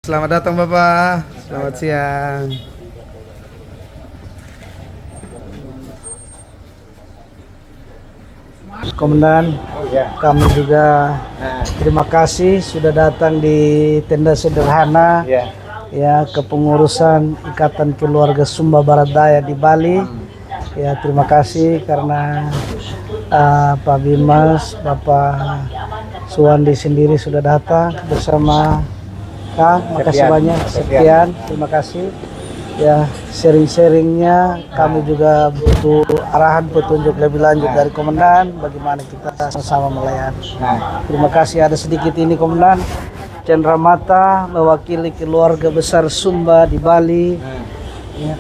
Selamat datang Bapak, selamat siang. Komandan, kami juga terima kasih sudah datang di tenda sederhana ya kepengurusan Ikatan Keluarga Sumba Barat Daya di Bali. Ya terima kasih karena Pak Bimas, Bapak Suwandi sendiri sudah datang bersama Kang, makasih banyak, sekian, terima kasih. Ya, sharing-sharingnya kami juga butuh arahan petunjuk lebih lanjut dari Komandan, bagaimana kita sama-sama melayani. Terima kasih, ada sedikit ini Komandan. Cendra Mata mewakili keluarga besar Sumba di Bali. Ya.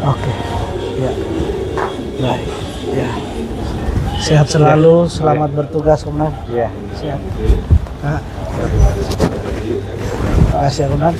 Oke, ya, baik, ya. Sehat selalu, selamat bertugas Komandan. Ya, sehat. Terima kasih Komandan.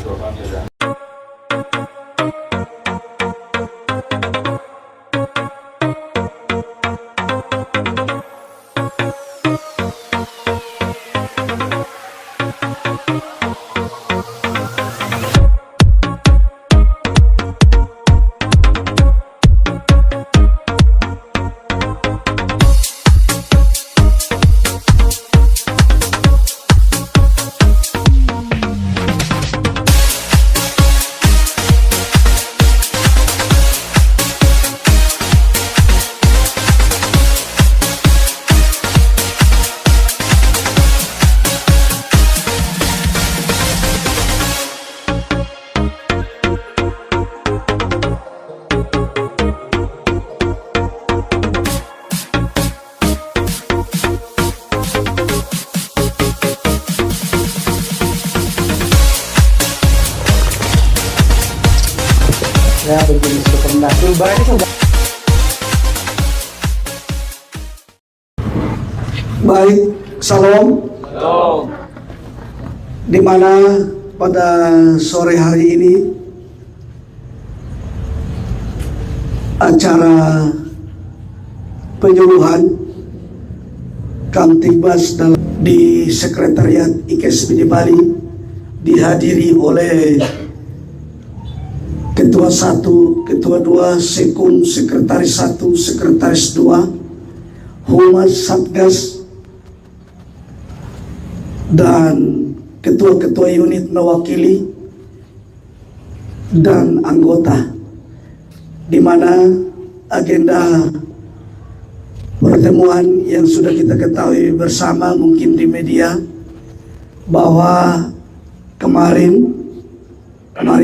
Ya begini sebenarnya baik, salam. Di mana pada sore hari ini acara penyuluhan Kamtibmas di Sekretariat IKSB di Bali dihadiri oleh Ketua 1, Ketua 2, Sekun, Sekretaris 1, Sekretaris 2, Humas Satgas, dan ketua-ketua unit mewakili dan anggota, di mana agenda pertemuan yang sudah kita ketahui bersama mungkin di media bahwa kemarin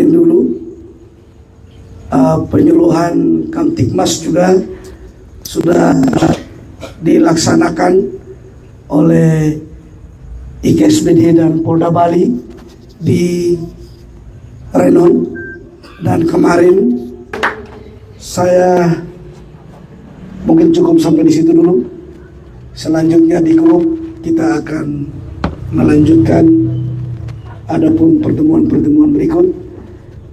dulu penyuluhan Kamtibmas juga sudah dilaksanakan oleh IKSBD dan Polda Bali di Renon, dan kemarin saya mungkin cukup sampai di situ dulu. Selanjutnya di grup kita akan melanjutkan adapun pertemuan-pertemuan berikut.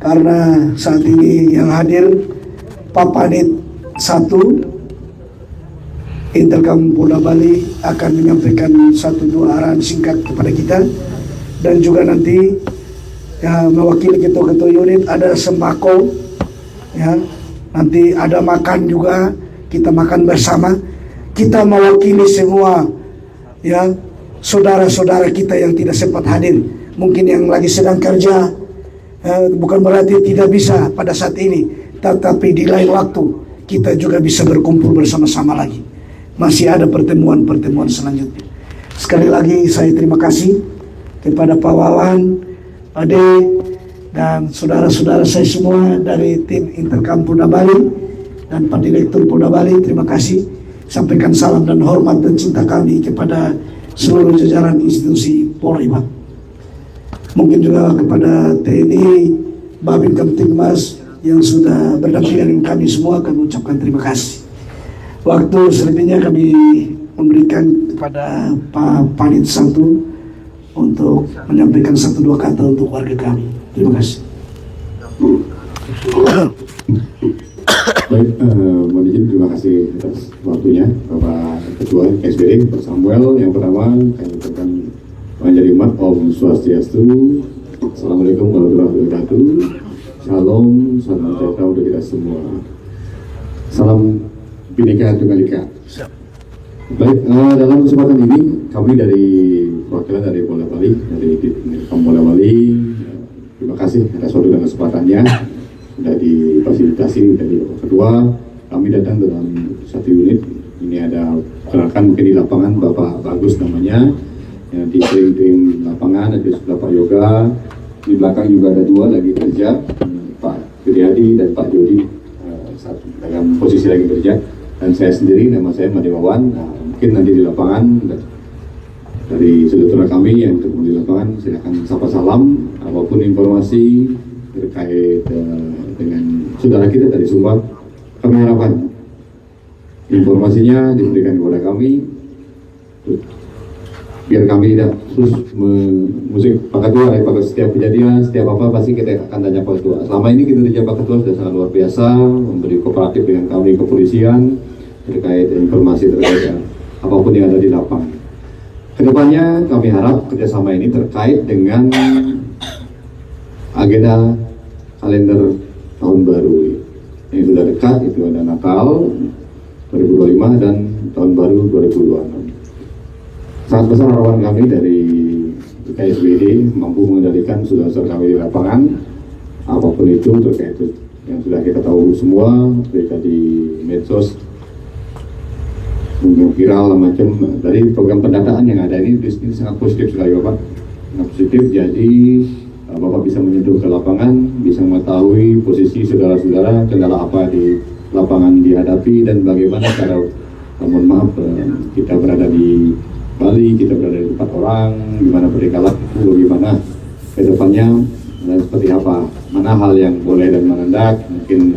Karena saat ini yang hadir Papanit 1 Interkam Polda Bali akan menyampaikan 1-2 arahan singkat kepada kita, dan juga nanti ya, mewakili ketua-ketua unit ada sembako ya, nanti ada makan juga, kita makan bersama, kita mewakili semua ya saudara-saudara kita yang tidak sempat hadir, mungkin yang lagi sedang kerja. Bukan berarti tidak bisa pada saat ini, tetapi di lain waktu kita juga bisa berkumpul bersama-sama lagi. Masih ada pertemuan-pertemuan selanjutnya. Sekali lagi saya terima kasih kepada Pak Wawan, Ade, dan saudara-saudara saya semua dari tim Interkam Polda Bali dan Pak Direktur Polda Bali. Terima kasih. Sampaikan salam dan hormat dan cinta kami kepada seluruh jajaran institusi Polri, Pak. Mungkin juga kepada TNI, Babin Kamtibmas yang sudah berdampingan dengan kami semua, kami ucapkan terima kasih. Waktu selebihnya kami memberikan kepada Pak Panit 1 untuk menyampaikan 1-2 kata untuk warga kami. Terima kasih. Baik, mohon izin, terima kasih atas waktunya Bapak Ketua SBD, Pak Samuel. Yang pertama kami ucapkan Panjang umat, Om Swastiastu, Assalamualaikum warahmatullahi wabarakatuh, Shalom, salam sejahtera untuk kita semua. Salam Bhinneka Tunggal Ika. Baik, dalam kesempatan ini kami dari perwakilan dari Polda Bali, dari Polda Bali, terima kasih atas waktu dan kesempatannya sudah difasilitasi dari Bapak Ketua. Kami datang dalam satu unit. Ini ada perkenalkan mungkin di lapangan Bapak Bagus namanya, yang di keliling lapangan ada sebelah Pak Yoga, di belakang juga ada dua lagi kerja, Pak Wiryadi dan Pak Jody, dalam posisi lagi kerja, dan saya sendiri, nama saya Madiwawan. Mungkin nanti di lapangan dari saudara kami yang bertemu di lapangan silakan sapa salam apapun informasi terkait dengan saudara kita dari Sumba. Kami harapkan informasinya diberikan kepada kami biar kami tidak terus musik Pak Ketua, setiap kejadian, setiap apa pasti kita akan tanya Pak Ketua. Selama ini kita kerja Pak Ketua sudah sangat luar biasa, memberi kooperatif dengan kami kepolisian terkait informasi terkait apapun yang ada di lapangan. Kedepannya kami harap kerjasama ini terkait dengan agenda kalender tahun baru yang sudah dekat, itu ada Natal 2025 dan tahun baru 2026. Sangat besar harapan kami dari KSBD mampu mengendalikan saudara-saudara kami di lapangan apapun itu terkait yang sudah kita tahu semua berita di medsos mungkin viral macam dari program pendataan yang ada ini sangat positif sekali Bapak, sangat positif. Jadi Bapak bisa menyentuh ke lapangan, bisa mengetahui posisi saudara-saudara, kendala apa di lapangan dihadapi dan bagaimana cara, mohon maaf, kita berada di Bali, kita berada di tempat orang, gimana mereka laku, bagaimana ke depannya dan seperti apa, mana hal yang boleh dan mana tidak, mungkin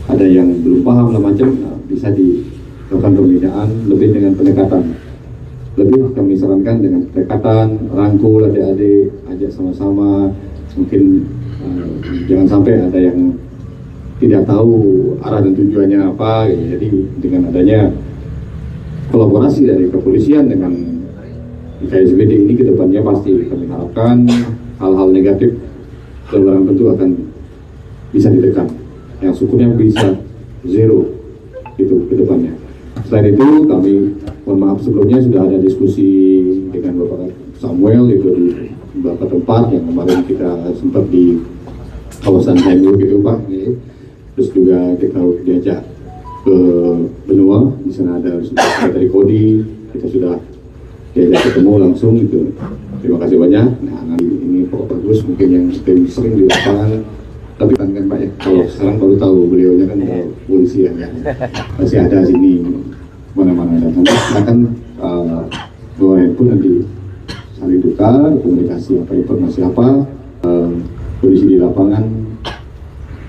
ada yang belum paham lah macam, bisa dilakukan pembinaan lebih dengan pendekatan. Lebih kami sarankan dengan pendekatan, rangkul adik-adik, ajak sama-sama, mungkin jangan sampai ada yang tidak tahu arah dan tujuannya apa, gitu. Jadi dengan adanya kolaborasi dari kepolisian dengan KSBD ini kedepannya pasti kami harapkan hal-hal negatif dalam bentuk akan bisa ditekan, yang syukurnya bisa zero itu kedepannya. Selain itu kami mohon maaf sebelumnya sudah ada diskusi dengan Bapak Samuel itu di beberapa tempat yang kemarin kita sempat di kawasan Haimu gitu Pak, gitu. Terus juga kita diajak ke benua, di sana ada dari Kodi, kita sudah diajak ketemu langsung itu. Terima kasih banyak. Nah ini Pak Bagus mungkin yang sering di lapangan, tapi kan Pak ya, kalau sekarang baru tahu beliaunya kan polisi ya, masih ada sini mana-mana dan nanti akan bawa handphone nanti saling tukar komunikasi apa informasi apa polisi di lapangan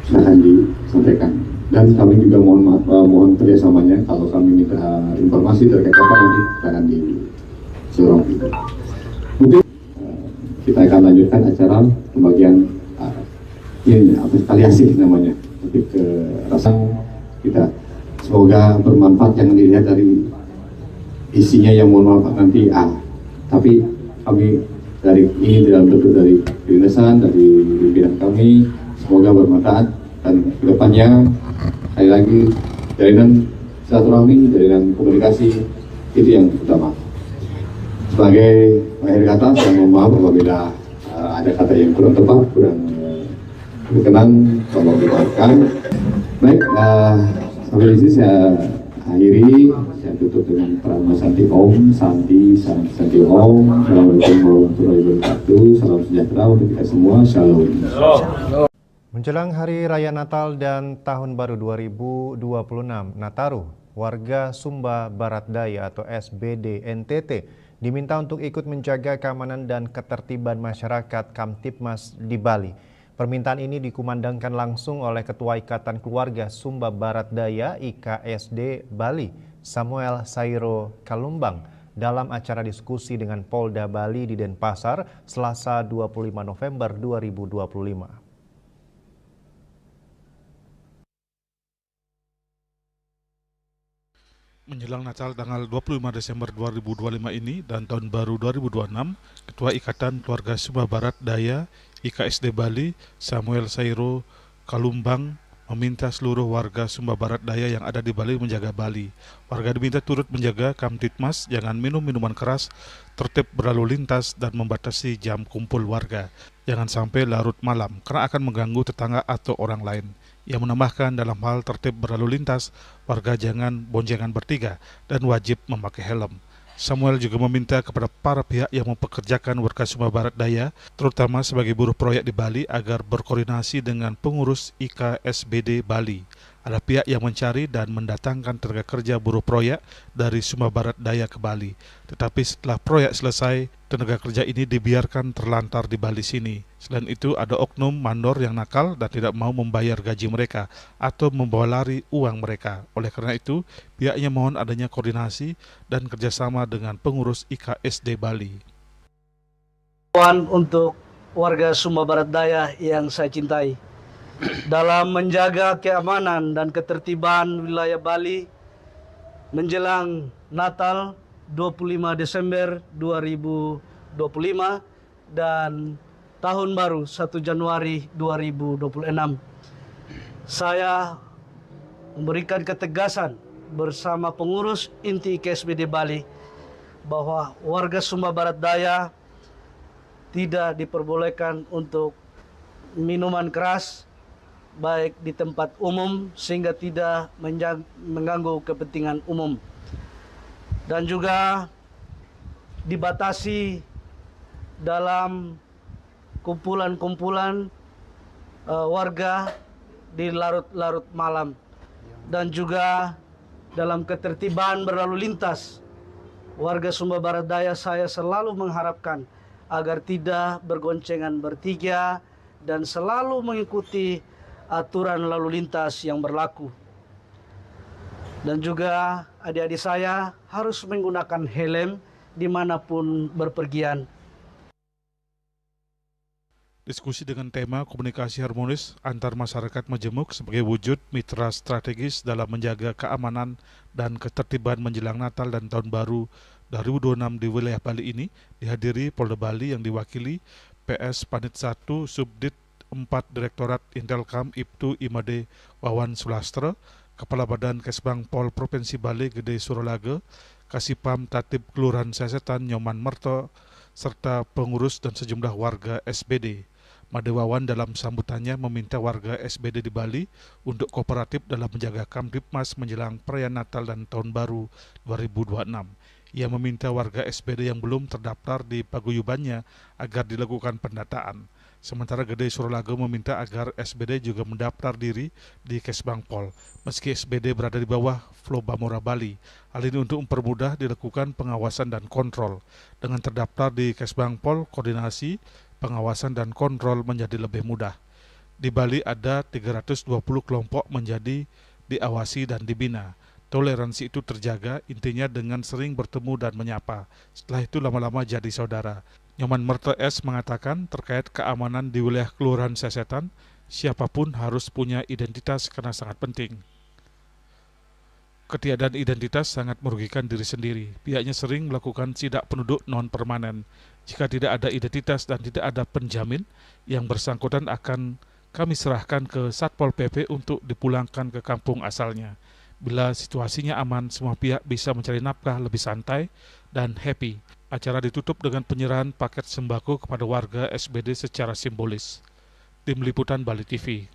silahkan disampaikan. Dan kami juga mohon kerjasamanya kalau kami minta informasi terkait apa nanti akan disorong. Mungkin kita akan lanjutkan acara pembagian ini tali asih namanya, lebih ke rasa kita semoga bermanfaat. Jangan dilihat dari isinya yang mohon maaf nanti tapi kami dari ini dalam bentuk dari pimpinan dari pimpinan kami semoga bermanfaat dan kedepannya sekali lagi jalinan silaturahmi, jalinan komunikasi itu yang utama. Sebagai akhir kata saya mohon maaf apabila ada kata yang kurang tepat, kurang berkenan, tolong dimaafkan. Baik, sampai di sini saya akhiri, saya tutup dengan Prama Santi Om, Santi Om. Assalamualaikum warahmatullahi wabarakatuh. Salam sejahtera untuk kita semua. Shalom. Menjelang Hari Raya Natal dan Tahun Baru 2026 Nataru, warga Sumba Barat Daya atau SBD NTT diminta untuk ikut menjaga keamanan dan ketertiban masyarakat Kamtibmas di Bali. Permintaan ini dikumandangkan langsung oleh Ketua Ikatan Keluarga Sumba Barat Daya IKSD Bali, Samuel Sairo Kalumbang, dalam acara diskusi dengan Polda Bali di Denpasar, Selasa 25 November 2025. Menjelang Natal tanggal 25 Desember 2025 ini dan Tahun Baru 2026, Ketua Ikatan Keluarga Sumba Barat Daya IKSD Bali, Samuel Sairo Kalumbang, meminta seluruh warga Sumba Barat Daya yang ada di Bali menjaga Bali. Warga diminta turut menjaga Kamtibmas, jangan minum minuman keras, tertib berlalu lintas, dan membatasi jam kumpul warga. Jangan sampai larut malam, karena akan mengganggu tetangga atau orang lain. Ia menambahkan dalam hal tertib berlalu lintas, warga jangan boncengan bertiga dan wajib memakai helm. Samuel juga meminta kepada para pihak yang mempekerjakan warga Sumba Barat Daya, terutama sebagai buruh proyek di Bali, agar berkoordinasi dengan pengurus IKSBD Bali. Ada pihak yang mencari dan mendatangkan tenaga kerja buruh proyek dari Sumba Barat Daya ke Bali. Tetapi setelah proyek selesai, tenaga kerja ini dibiarkan terlantar di Bali sini. Selain itu, ada oknum mandor yang nakal dan tidak mau membayar gaji mereka atau membawa lari uang mereka. Oleh karena itu, pihaknya mohon adanya koordinasi dan kerjasama dengan pengurus IKSD Bali. Untuk warga Sumba Barat Daya yang saya cintai, dalam menjaga keamanan dan ketertiban wilayah Bali menjelang Natal 25 Desember 2025 dan Tahun Baru 1 Januari 2026. Saya memberikan ketegasan bersama pengurus inti IKSBD Bali bahwa warga Sumba Barat Daya tidak diperbolehkan untuk minuman keras baik di tempat umum sehingga tidak mengganggu kepentingan umum, dan juga dibatasi dalam kumpulan-kumpulan warga di larut-larut malam, dan juga dalam ketertiban berlalu lintas warga Sumba Barat Daya. Saya selalu mengharapkan agar tidak bergoncengan bertiga dan selalu mengikuti aturan lalu lintas yang berlaku. Dan juga adik-adik saya harus menggunakan helm dimanapun berpergian. Diskusi dengan tema komunikasi harmonis antar masyarakat majemuk sebagai wujud mitra strategis dalam menjaga keamanan dan ketertiban menjelang Natal dan Tahun Baru 2026 di wilayah Bali ini dihadiri Polda Bali yang diwakili PS Panit 1 Subdit 4 Direktorat Intelkam Ibtu Imade Wawan Sulastra, Kepala Badan Kesbang Pol Provinsi Bali Gede Surolaga, Kasipam Tatib Kelurahan Sesetan Nyoman Merto, serta pengurus dan sejumlah warga SBD. Made Wawan dalam sambutannya meminta warga SBD di Bali untuk kooperatif dalam menjaga Kamtibmas menjelang perayaan Natal dan Tahun Baru 2026. Ia meminta warga SBD yang belum terdaftar di paguyubannya agar dilakukan pendataan. Sementara Gede Surolaga meminta agar SBD juga mendaftar diri di Kesbang Pol, meski SBD berada di bawah Flow Bamora Bali. Hal ini untuk mempermudah dilakukan pengawasan dan kontrol. Dengan terdaftar di Kesbang Pol, koordinasi, pengawasan dan kontrol menjadi lebih mudah. Di Bali ada 320 kelompok menjadi diawasi dan dibina. Toleransi itu terjaga, intinya dengan sering bertemu dan menyapa. Setelah itu lama-lama jadi saudara. Nyoman Merto S. mengatakan terkait keamanan di wilayah Kelurahan Sesetan, siapapun harus punya identitas karena sangat penting. Ketiadaan identitas sangat merugikan diri sendiri. Pihaknya sering melakukan sidak penduduk non-permanen. Jika tidak ada identitas dan tidak ada penjamin, yang bersangkutan akan kami serahkan ke Satpol PP untuk dipulangkan ke kampung asalnya. Bila situasinya aman, semua pihak bisa mencari nafkah lebih santai dan happy. Acara ditutup dengan penyerahan paket sembako kepada warga SBD secara simbolis. Tim Liputan Bali TV.